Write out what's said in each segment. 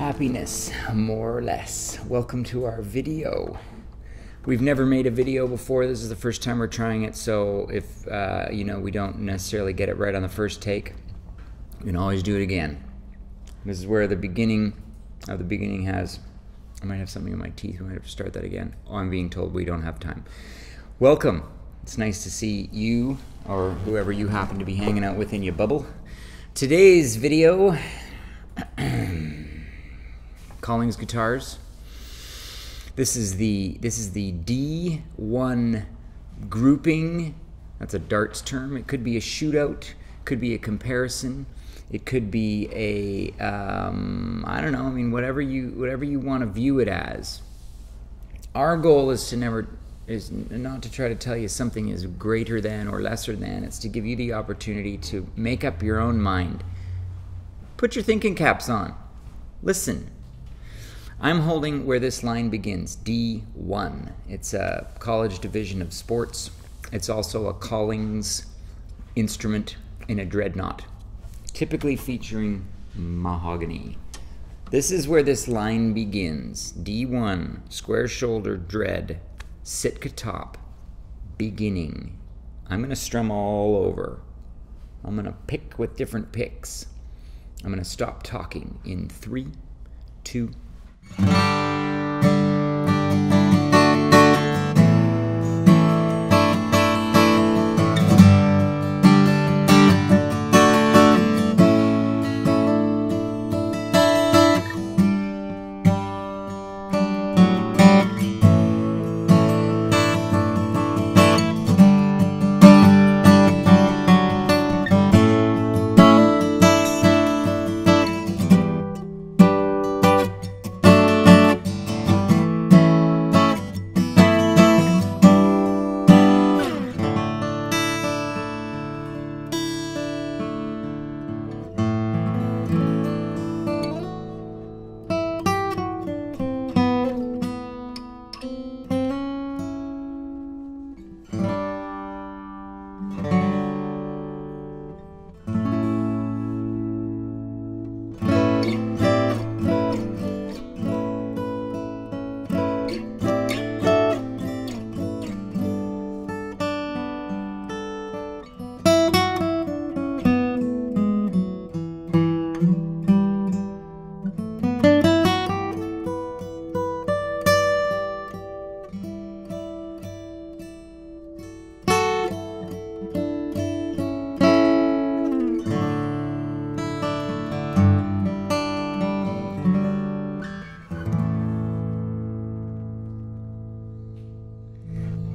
happiness, more or less. Welcome to our video. We've never made a video before. This is the first time we're trying it, so if we don't necessarily get it right on the first take, we can always do it again. This is where the beginning of the beginning has... I might have something in my teeth. We might have to start that again. Oh, I'm being told we don't have time. Welcome. It's nice to see you, or whoever you happen to be hanging out with in your bubble. Today's video... Collings guitars. This is the D1 grouping. That's a darts term. It could be a shootout, could be a comparison, it could be a I don't know. I mean, whatever you want to view it as. Our goal is not to try to tell you something is greater than or lesser than. It's to give you the opportunity to make up your own mind. Put your thinking caps on. Listen. I'm holding where this line begins, D1. It's a college division of sports. It's also a Collings instrument in a dreadnought, typically featuring mahogany. This is where this line begins, D1, square shoulder dread, Sitka top, beginning. I'm going to strum all over. I'm going to pick with different picks. I'm going to stop talking in 3, 2,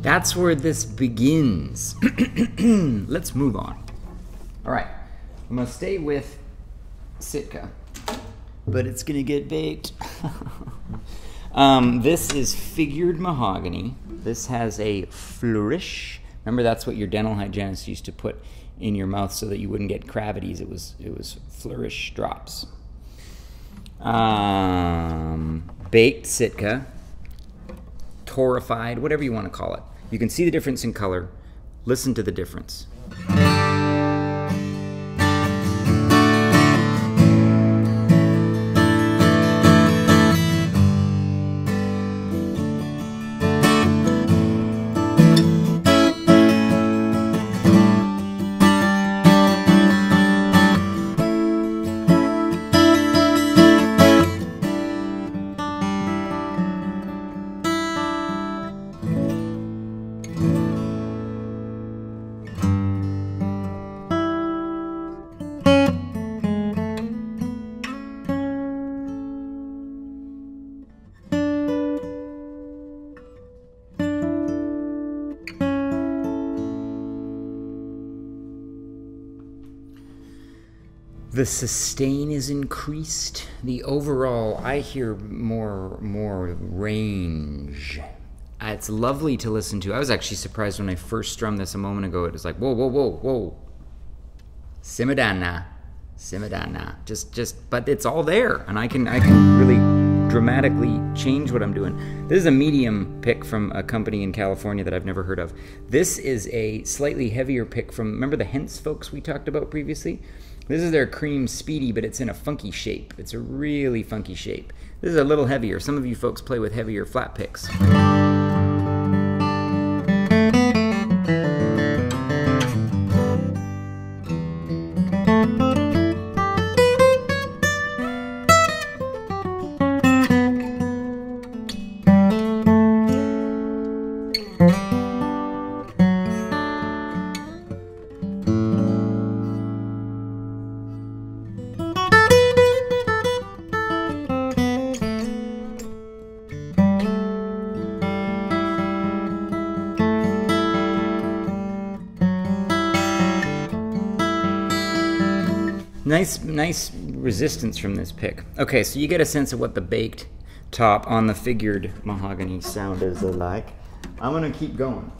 That's where this begins. Let's move on. All right, I'm gonna stay with Sitka, but it's gonna get baked. This is figured mahogany. This has a flourish. Remember, that's what your dental hygienist used to put in your mouth so that you wouldn't get cavities. It was flourish drops. Baked Sitka, torrified, whatever you want to call it. You can see the difference in color. Listen to the difference. The sustain is increased. The overall, I hear more range. It's lovely to listen to. I was actually surprised when I first strummed this a moment ago. It was like, whoa, whoa, whoa, whoa. Simmer down now. Simmer down now. But it's all there, and I can really dramatically change what I'm doing. This is a medium pick from a company in California that I've never heard of. This is a slightly heavier pick from, remember the Hents folks we talked about previously? This is their cream speedy, but it's in a funky shape. It's a really funky shape. This is a little heavier. Some of you folks play with heavier flat picks. Nice resistance from this pick. Okay, so you get a sense of what the baked top on the figured mahogany sound is like. I'm gonna keep going.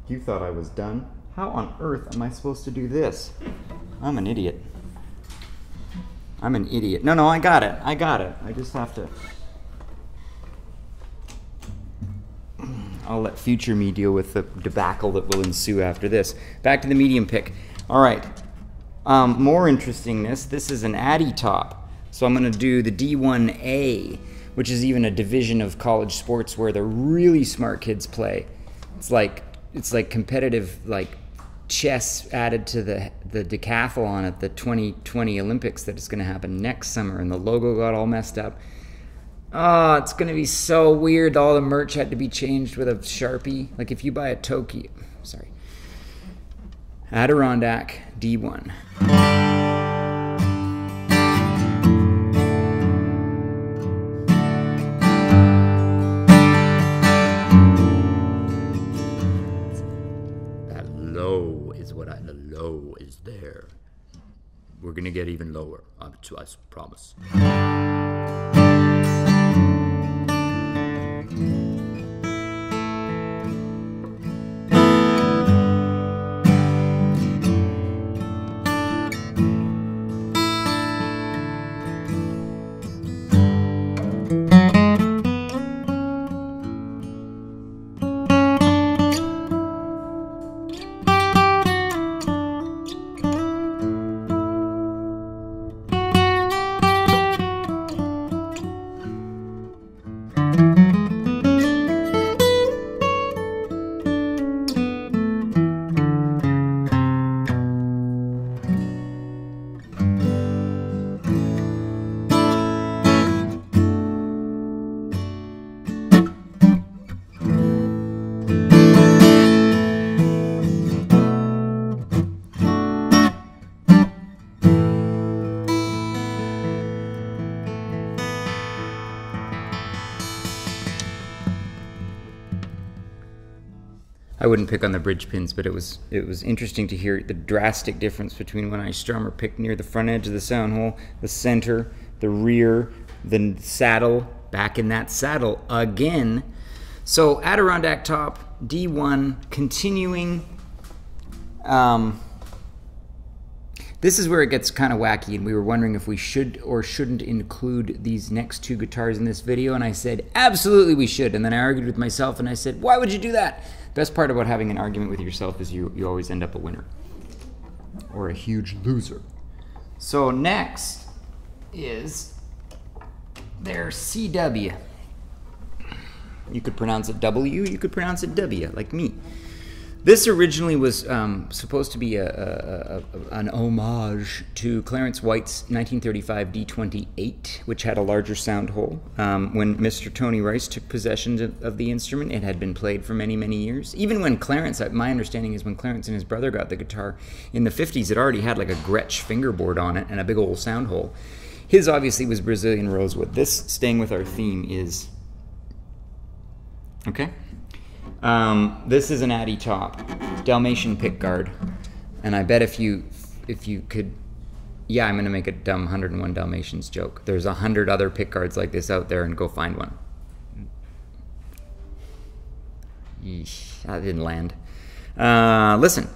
You thought I was done? How on earth am I supposed to do this? I'm an idiot. I'm an idiot. No, I got it. I just have to... I'll let future me deal with the debacle that will ensue after this. Back to the medium pick. All right. More interestingness, this is an Addy top. So I'm going to do the D1 A, which is even a division of college sports where the really smart kids play. It's like competitive like chess added to the decathlon at the 2020 Olympics that is going to happen next summer, and the logo got all messed up. Oh, it's going to be so weird. All the merch had to be changed with a Sharpie. Like if you buy a Adirondack D1. That low is the low is there. We're gonna get even lower, I promise. I wouldn't pick on the bridge pins, but it was interesting to hear the drastic difference between when I strum or pick near the front edge of the sound hole, the center, the rear, the saddle, back in that saddle again. So Adirondack top, D1, continuing. This is where it gets kind of wacky, and we were wondering if we should or shouldn't include these next two guitars in this video, and I said, absolutely we should. And then I argued with myself, and I said, why would you do that? Best part about having an argument with yourself is you always end up a winner. Or a huge loser. So next is their CW. You could pronounce it W, you could pronounce it W, like me. This originally was supposed to be an homage to Clarence White's 1935 D28, which had a larger sound hole. When Mr. Tony Rice took possession of the instrument, it had been played for many, many years. Even when Clarence, my understanding is when Clarence and his brother got the guitar in the 50s, it already had like a Gretsch fingerboard on it and a big old sound hole. His obviously was Brazilian rosewood. This, staying with our theme, is... Okay? This is an Addy top, Dalmatian pickguard, and I bet if you could, yeah, I'm gonna make a dumb 101 Dalmatians joke. There's 100 other pickguards like this out there, and go find one. Yeesh, that didn't land. Listen.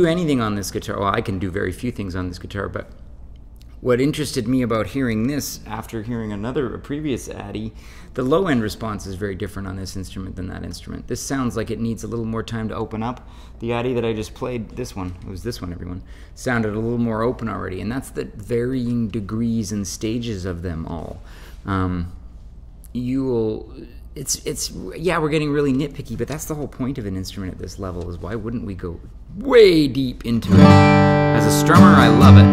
do anything on this guitar. Well, I can do very few things on this guitar, but what interested me about hearing this, after hearing a previous Addy, the low-end response is very different on this instrument than that instrument. This sounds like it needs a little more time to open up. The Addy that I just played, this one, it was this one, everyone, sounded a little more open already, and that's the varying degrees and stages of them all. Yeah, we're getting really nitpicky, but that's the whole point of an instrument at this level, is why wouldn't we go way deep into it? As a strummer, I love it.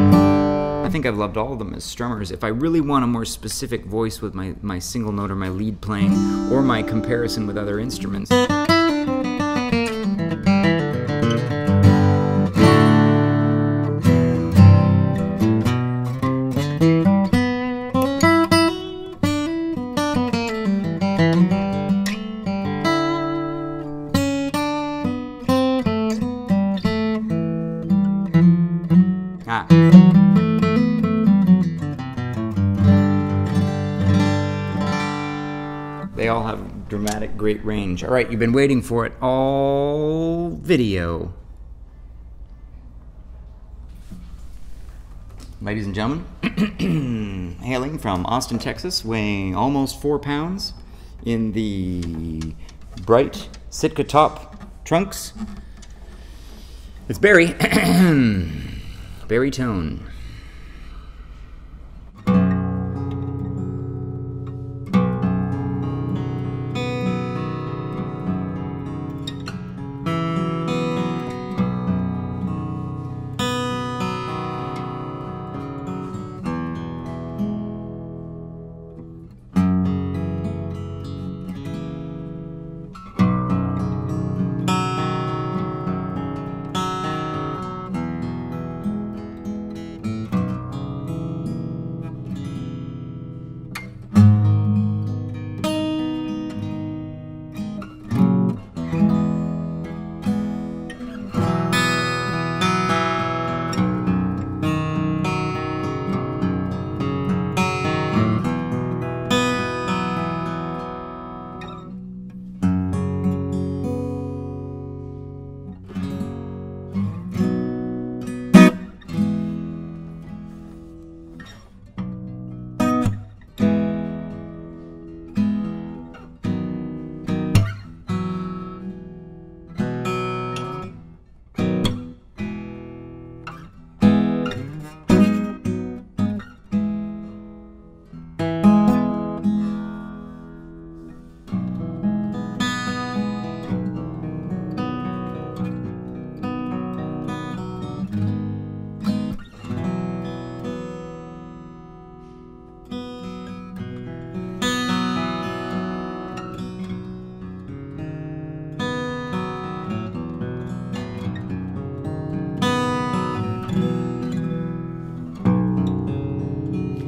I think I've loved all of them as strummers. If I really want a more specific voice with my single note or my lead playing or my comparison with other instruments, they all have dramatic, great range. All right, you've been waiting for it all video. Ladies and gentlemen, hailing from Austin, Texas, weighing almost 4 pounds in the bright Sitka top trunks, it's Barry. Baritone.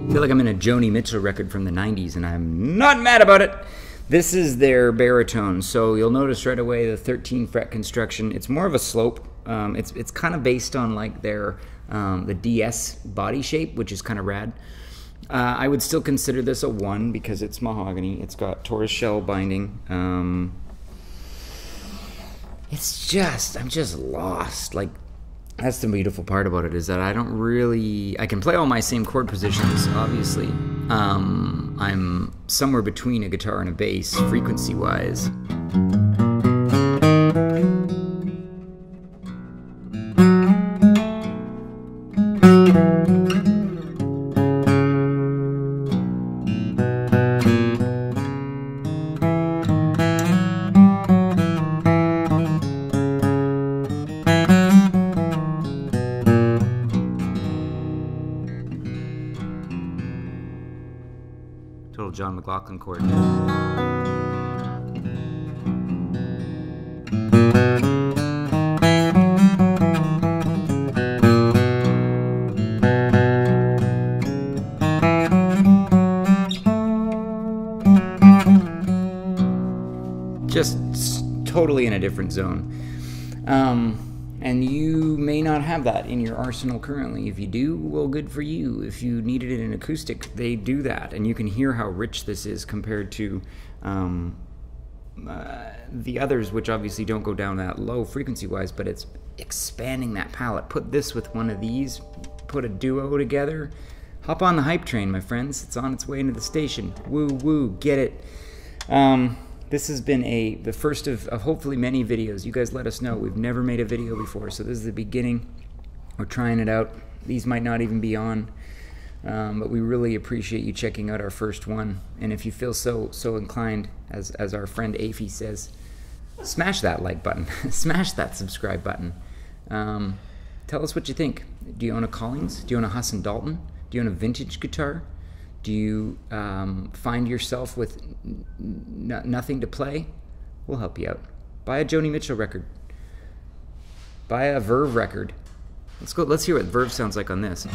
I feel like I'm in a Joni Mitchell record from the 90s, and I'm not mad about it. This is their baritone, so you'll notice right away the 13 fret construction. It's more of a slope. It's kind of based on like their the DS body shape, which is kind of rad. I would still consider this a 1 because it's mahogany. It's got tortoiseshell binding. It's just, I'm just lost. Like, that's the beautiful part about it, is that I can play all my same chord positions, obviously. I'm somewhere between a guitar and a bass, frequency-wise. Total John McLaughlin chord. Just totally in a different zone. And you may not have that in your arsenal currently. If you do, well, good for you. If you needed it in acoustic, they do that. And you can hear how rich this is compared to the others, which obviously don't go down that low frequency-wise, but it's expanding that palette. Put this with one of these, put a duo together. Hop on the hype train, my friends. It's on its way into the station. Woo woo, get it. This has been the first of hopefully many videos. You guys let us know. We've never made a video before, so this is the beginning. We're trying it out. These might not even be on, but we really appreciate you checking out our first one. And if you feel so inclined, as our friend Afy says, smash that like button. Smash that subscribe button. Tell us what you think. Do you own a Collings? Do you own a Husson Dalton? Do you own a vintage guitar? Do you find yourself with nothing to play? We'll help you out. Buy a Joni Mitchell record. Buy a Verve record. Let's hear what Verve sounds like on this.